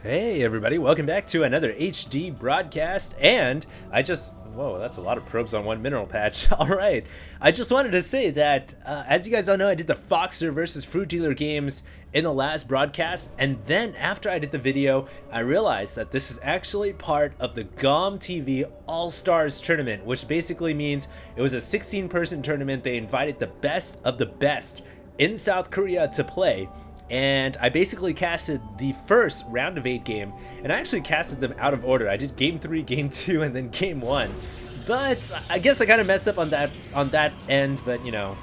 Hey everybody, welcome back to another HD broadcast, and whoa, that's a lot of probes on one mineral patch. Alright, I just wanted to say that, as you guys all know, I did the Foxer versus Fruit Dealer games in the last broadcast, and then after I did the video, I realized that this is actually part of the GOM TV All-Stars tournament, which basically means it was a 16-person tournament. They invited the best of the best in South Korea to play. And I basically casted the first round of 8 game, and I actually casted them out of order. I did game 3, game 2, and then game 1. But I guess I kind of messed up on that end, but you know,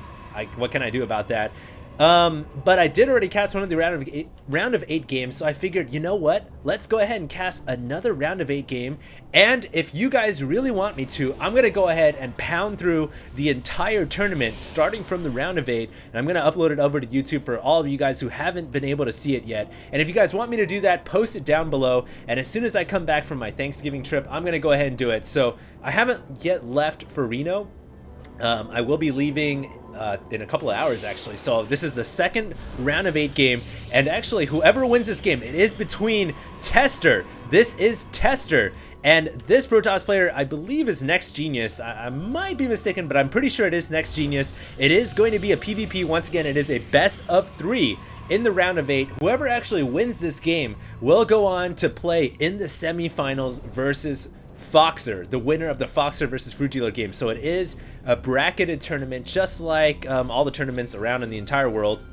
what can I do about that? But I did already cast one of the round of 8 games, so I figured, you know what? Let's go ahead and cast another round of 8 game. And if you guys really want me to, I'm gonna go ahead and pound through the entire tournament, starting from the round of 8, and I'm gonna upload it over to YouTube for all of you guys who haven't been able to see it yet. And if you guys want me to do that, post it down below. And as soon as I come back from my Thanksgiving trip, I'm gonna go ahead and do it. So I haven't yet left for Reno. I will be leaving in a couple of hours, actually. So this is the second round of 8 game, and actually whoever wins this game, it is between Tester. This is Tester, and this Protoss player I believe is NexGenius. I might be mistaken, but I'm pretty sure it is NexGenius. It is going to be a PvP. Once again, it is a best of 3 in the round of 8. Whoever actually wins this game will go on to play in the semifinals versus Foxer, the winner of the Foxer versus Fruit Dealer game. So it is a bracketed tournament, just like all the tournaments around in the entire world.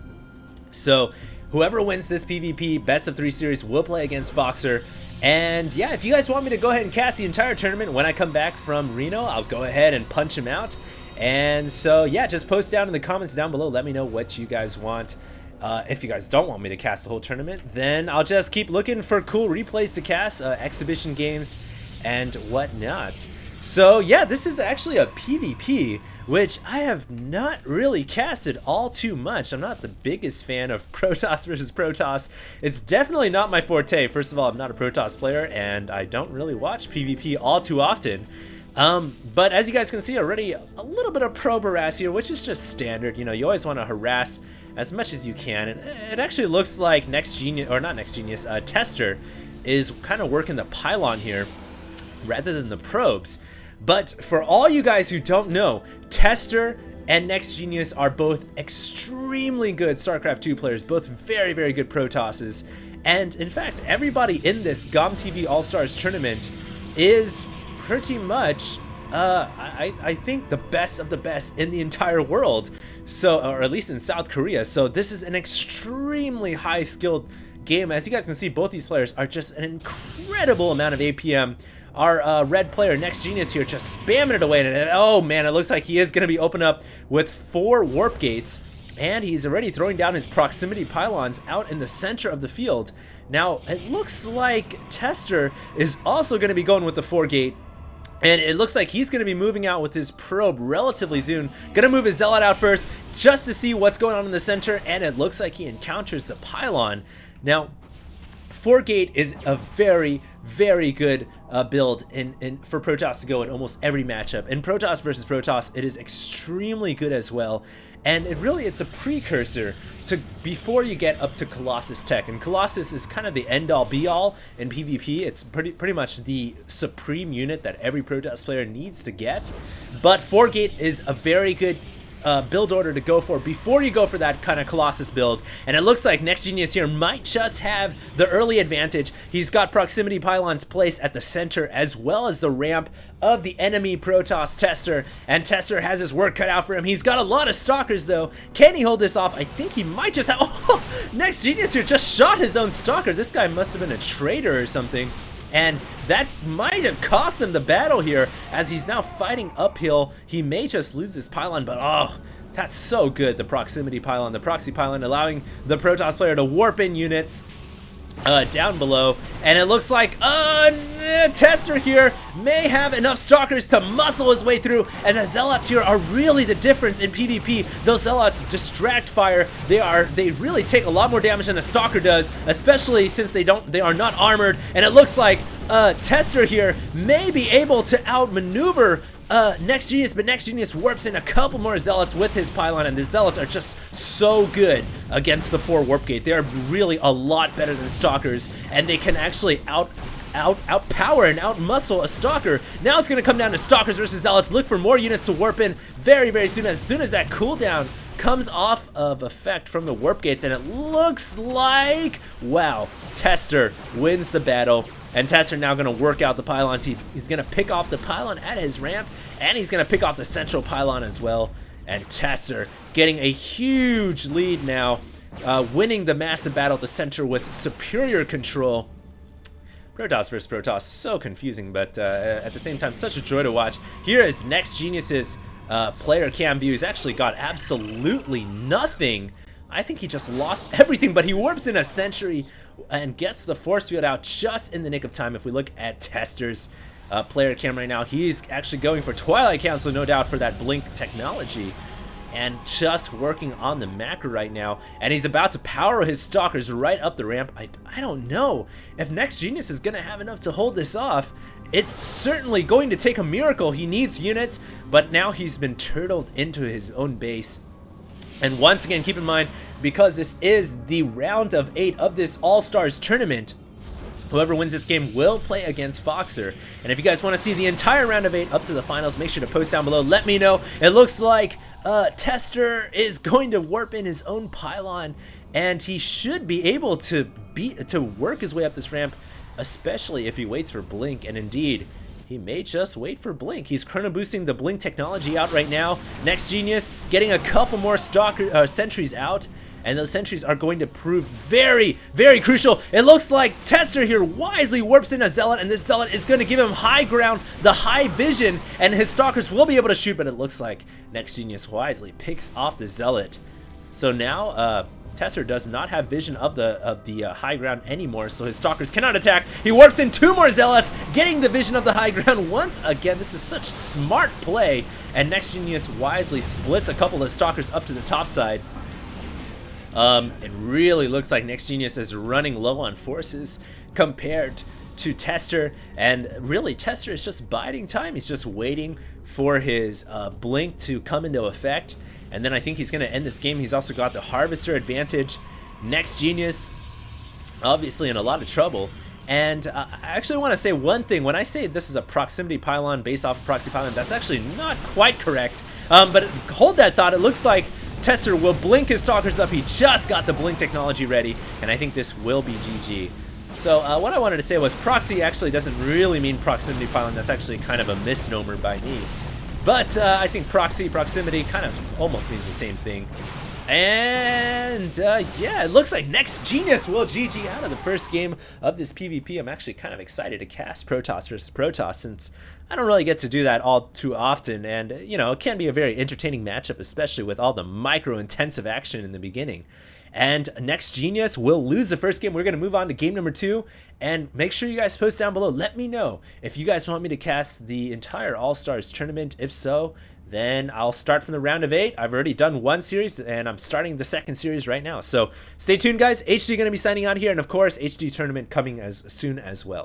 So whoever wins this PvP best of 3 series will play against Foxer. And yeah, if you guys want me to go ahead and cast the entire tournament when I come back from Reno, I'll go ahead and punch him out. And so yeah, just post down in the comments down below, let me know what you guys want. If you guys don't want me to cast the whole tournament, then I'll just keep looking for cool replays to cast, exhibition games and whatnot. So yeah, this is actually a PvP, which I have not really casted all too much. I'm not the biggest fan of Protoss versus Protoss. It's definitely not my forte. First of all, I'm not a Protoss player, and I don't really watch PvP all too often. But as you guys can see already, a little bit of probe harass here, which is just standard. You know, you always want to harass as much as you can. And it actually looks like NexGenius, or not NexGenius, Tester is kind of working the pylon here rather than the probes. But for all you guys who don't know, Tester and NexGenius are both extremely good StarCraft 2 players, both very, very good Protosses. And in fact, everybody in this GOM TV All-Stars tournament is pretty much, I think, the best of the best in the entire world. So, or at least in South Korea. So this is an extremely high-skilled game. As you guys can see, both these players are just an incredible amount of APM. Our red player, NexGenius here, just spamming it away. And oh man, it looks like he is going to be open up with 4 warp gates. And he's already throwing down his proximity pylons out in the center of the field. Now, it looks like Tester is also going to be going with the 4 gate. And it looks like he's going to be moving out with his probe relatively soon. Going to move his Zealot out first just to see what's going on in the center. And it looks like he encounters the pylon. Now, 4 gate is a very, very good build for Protoss to go in almost every matchup. In Protoss versus Protoss, it is extremely good as well. And it's a precursor to before you get up to Colossus Tech. And Colossus is kind of the end-all be-all in PvP. It's pretty much the supreme unit that every Protoss player needs to get. But 4 gate is a very good build order to go for before you go for that kind of Colossus build. And it looks like NexGenius here might just have the early advantage. He's got proximity pylons placed at the center as well as the ramp of the enemy Protoss Tester, and Tester has his work cut out for him. He's got a lot of stalkers though. Can he hold this off? I think he might just have, oh, NexGenius here just shot his own stalker. This guy must have been a traitor or something. And that might have cost him the battle here, as he's now fighting uphill. He may just lose this pylon, but oh, that's so good. The proximity pylon, the proxy pylon, allowing the Protoss player to warp in units down below. And it looks like Tester here may have enough stalkers to muscle his way through, and the Zealots here are really the difference in PvP. Those Zealots distract fire. They really take a lot more damage than a stalker does, especially since they are not armored. And it looks like Tester here may be able to outmaneuver NexGenius, but NexGenius warps in a couple more Zealots with his pylon, and the Zealots are just so good against the 4 warp gate. They are really a lot better than Stalkers, and they can actually outpower and outmuscle a Stalker. Now it's going to come down to Stalkers versus Zealots. Look for more units to warp in very soon. As soon as that cooldown comes off of effect from the warp gates, and it looks like, wow, Tester wins the battle. And Tester now going to work out the pylons. He's going to pick off the pylon at his ramp, and he's going to pick off the central pylon as well. And Tester getting a huge lead now, winning the massive battle at the center with superior control. Protoss versus Protoss, so confusing, but at the same time, such a joy to watch. Here is NexGenius's player cam view. He's actually got absolutely nothing. I think he just lost everything, but he warps in a sentry and gets the force field out just in the nick of time. If we look at Tester's player cam right now, he's actually going for Twilight Council, no doubt, for that blink technology, and just working on the macro right now, and he's about to power his Stalkers right up the ramp. I don't know if NexGenius is going to have enough to hold this off. It's certainly going to take a miracle. He needs units, but now he's been turtled into his own base. And once again, keep in mind, because this is the round of 8 of this All-Stars tournament, whoever wins this game will play against Foxer. And if you guys want to see the entire round of 8 up to the finals, make sure to post down below. Let me know. It looks like Tester is going to warp in his own pylon, and he should be able to work his way up this ramp, especially if he waits for Blink. And indeed, he may just wait for Blink. He's chrono boosting the Blink technology out right now. NexGenius getting a couple more sentries out, and those sentries are going to prove very crucial. It looks like Tester here wisely warps in a Zealot, and this Zealot is going to give him high ground, the high vision, and his Stalkers will be able to shoot, but it looks like NexGenius wisely picks off the Zealot. So now, Tester does not have vision of the high ground anymore, so his Stalkers cannot attack. He warps in 2 more Zealots, getting the vision of the high ground once again. This is such smart play, and NexGenius wisely splits a couple of Stalkers up to the top side. It really looks like NexGenius is running low on forces compared to Tester, and really Tester is just biding time. He's just waiting for his blink to come into effect, and then I think he's going to end this game. He's also got the Harvester advantage. NexGenius obviously in a lot of trouble. And I actually want to say one thing. When I say this is a proximity pylon based off of proxy pylon, that's actually not quite correct. But hold that thought. It looks like Tester will blink his Stalkers up. He just got the blink technology ready, and I think this will be GG. So what I wanted to say was proxy actually doesn't really mean proximity pylon. That's actually kind of a misnomer by me. But I think proximity kind of almost means the same thing. And yeah, it looks like NexGenius will GG out of the first game of this PvP. I'm actually kind of excited to cast Protoss versus Protoss, since I don't really get to do that all too often, and you know, it can be a very entertaining matchup, especially with all the micro-intensive action in the beginning. And NexGenius will lose the first game. We're going to move on to game number 2, and make sure you guys post down below. Let me know if you guys want me to cast the entire All-Stars tournament. If so, then I'll start from the round of 8. I've already done 1 series, and I'm starting the 2nd series right now. So stay tuned, guys. HD going to be signing out here, and of course, HD tournament coming as soon as well.